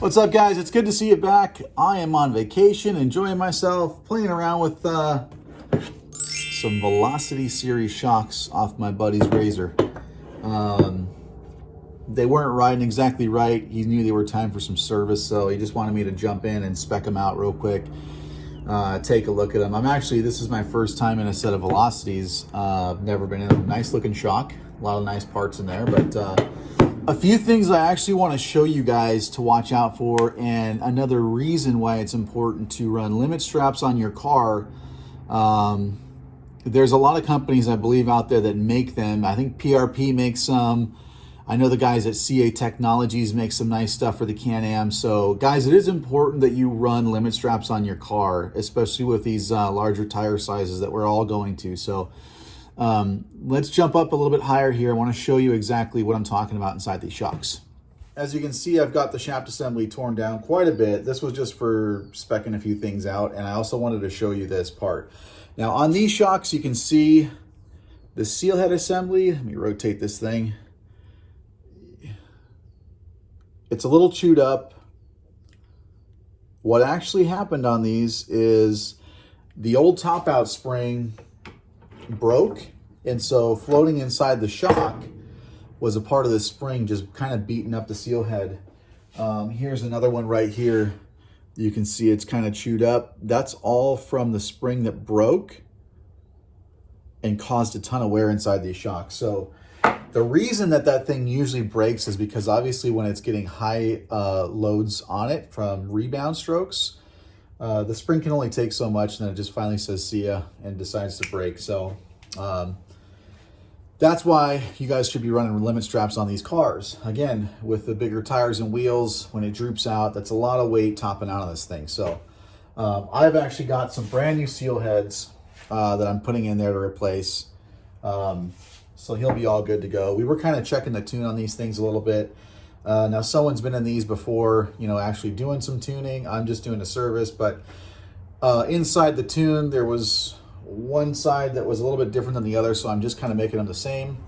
What's up, guys? It's good to see you back. I am on vacation, enjoying myself, playing around with some Velocity Series shocks off my buddy's Razor. They weren't riding exactly right. He knew they were time for some service, so he just wanted me to jump in and spec them out real quick, take a look at them. This is my first time in a set of Velocities. I've never been in a nice looking shock. A lot of nice parts in there, but a few things I actually want to show you guys to watch out for, and another reason why it's important to run limit straps on your car. There's a lot of companies, I believe, out there that make them. I think PRP makes some. I know the guys at CA Technologies make some nice stuff for the Can-Am. So, guys, it is important that you run limit straps on your car, especially with these larger tire sizes that we're all going to. So, let's jump up a little bit higher here. I want to show you exactly what I'm talking about inside these shocks. As you can see, I've got the shaft assembly torn down quite a bit. This was just for speccing a few things out, and I also wanted to show you this part. Now, on these shocks, you can see the seal head assembly. Let me rotate this thing. It's a little chewed up. What actually happened on these is the old top out spring broke, and so floating inside the shock was a part of the spring just kind of beating up the seal head. Here's another one right here. You can see it's kind of chewed up. That's all from the spring that broke and caused a ton of wear inside these shocks. So the reason that thing usually breaks is because obviously when it's getting high loads on it from rebound strokes, the spring can only take so much, and then it just finally says see ya and decides to break. So that's why you guys should be running limit straps on these cars. Again, with the bigger tires and wheels, when it droops out, that's a lot of weight topping out on this thing. So I've actually got some brand new seal heads that I'm putting in there to replace. So he'll be all good to go. We were kind of checking the tune on these things a little bit. Now, someone's been in these before, actually doing some tuning. I'm just doing a service, but inside the tune, there was one side that was a little bit different than the other, so I'm just kind of making them the same.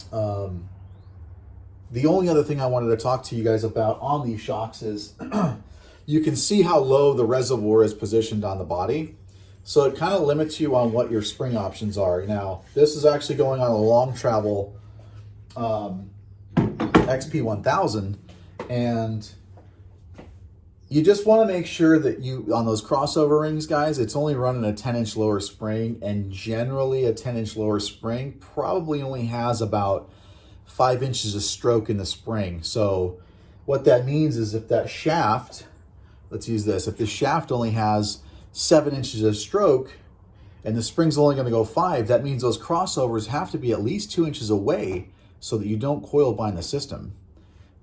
The only other thing I wanted to talk to you guys about on these shocks is you can see how low the reservoir is positioned on the body. So it kind of limits you on what your spring options are. Now, this is actually going on a long travel XP1000, and you just want to make sure that on those crossover rings, guys, it's only running a 10-inch lower spring, and generally a 10-inch lower spring probably only has about 5 inches of stroke in the spring. So what that means is if that shaft, let's use this, if the shaft only has 7 inches of stroke and the spring's only going to go 5, that means those crossovers have to be at least 2 inches away so that you don't coil bind the system.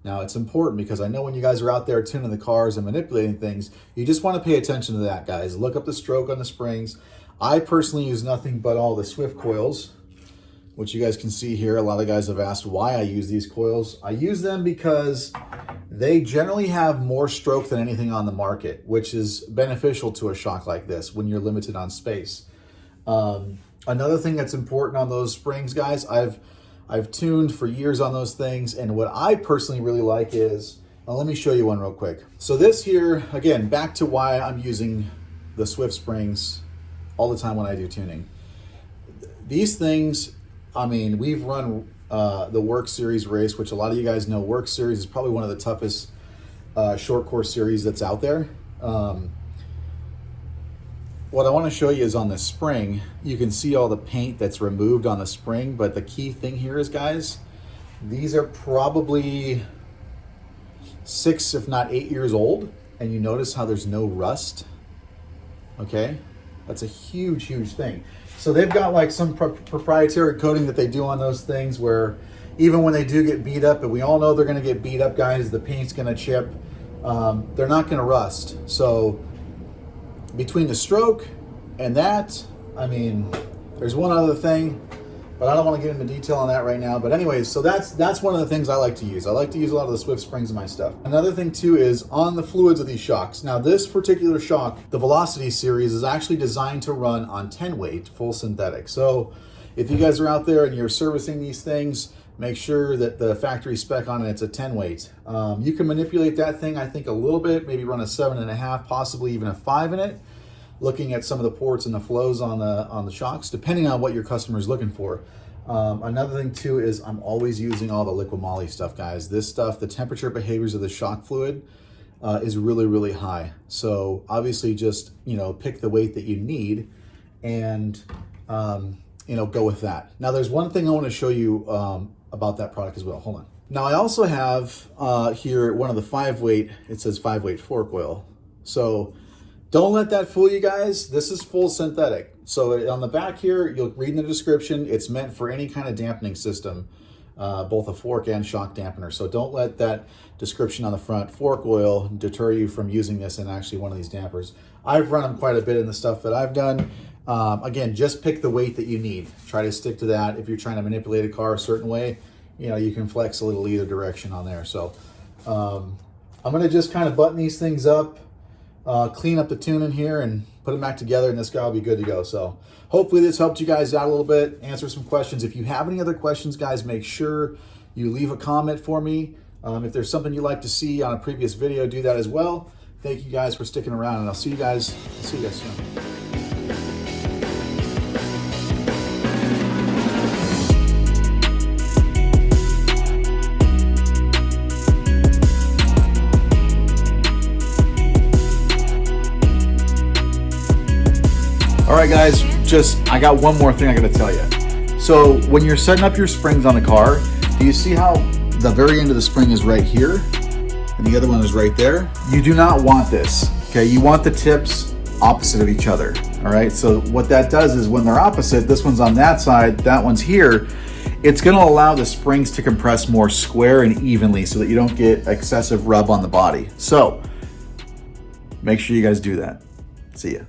Now, it's important because I know when you guys are out there tuning the cars and manipulating things, you just want to pay attention to that, guys. Look up the stroke on the springs. I personally use nothing but all the Swift coils, which you guys can see here. A lot of guys have asked why I use these coils. I use them because they generally have more stroke than anything on the market, which is beneficial to a shock like this when you're limited on space. Another thing that's important on those springs, guys, I've tuned for years on those things, and what I personally really like is, let me show you one real quick. So this here, again, back to why I'm using the Swift springs all the time when I do tuning. These things, we've run the Work Series race, which a lot of you guys know. Work Series is probably one of the toughest short course series that's out there. What I want to show you is on the spring, you can see all the paint that's removed on the spring, but the key thing here is, guys, these are probably 6, if not 8 years old, and you notice how there's no rust, okay? That's a huge, huge thing. So they've got like some proprietary coating that they do on those things where even when they do get beat up, and we all know they're going to get beat up, guys, the paint's going to chip, they're not going to rust. So between the stroke and that, there's one other thing, but I don't want to get into detail on that right now. But anyways, so that's one of the things I like to use. I like to use a lot of the Swift springs in my stuff. Another thing too is on the fluids of these shocks. Now this particular shock, the Velocity series, is actually designed to run on 10 weight full synthetic. So if you guys are out there and you're servicing these things, Make sure that the factory spec on it's a 10 weight. You can manipulate that thing, I think, a little bit, maybe run a 7.5, possibly even a 5 in it, looking at some of the ports and the flows on the shocks, depending on what your customer is looking for. Another thing too is I'm always using all the liquid moly stuff, guys. This stuff, the temperature behaviors of the shock fluid is really, really high. So obviously just, pick the weight that you need and, go with that. Now there's one thing I want to show you about that product as well. Hold on. Now I also have here one of the 5 weight, it says 5 weight fork oil. So don't let that fool you guys. This is full synthetic. So on the back here, you'll read in the description, it's meant for any kind of dampening system, both a fork and shock dampener. So don't let that description on the front, fork oil, deter you from using this in actually one of these dampers. I've run them quite a bit in the stuff that I've done. Again, just pick the weight that you need. Try to stick to that. If you're trying to manipulate a car a certain way, you can flex a little either direction on there. So I'm gonna just kind of button these things up, clean up the tuning here and put them back together, and this guy will be good to go. So hopefully this helped you guys out a little bit, answer some questions. If you have any other questions, guys, make sure you leave a comment for me. If there's something you'd like to see on a previous video, do that as well. Thank you guys for sticking around, and I'll see you guys soon. All right, guys, I got one more thing I gotta tell you. So when you're setting up your springs on the car, do you see how the very end of the spring is right here and the other one is right there? You do not want this, okay? You want the tips opposite of each other, all right? So what that does is when they're opposite, this one's on that side, that one's here, it's gonna allow the springs to compress more square and evenly so that you don't get excessive rub on the body. So make sure you guys do that. See ya.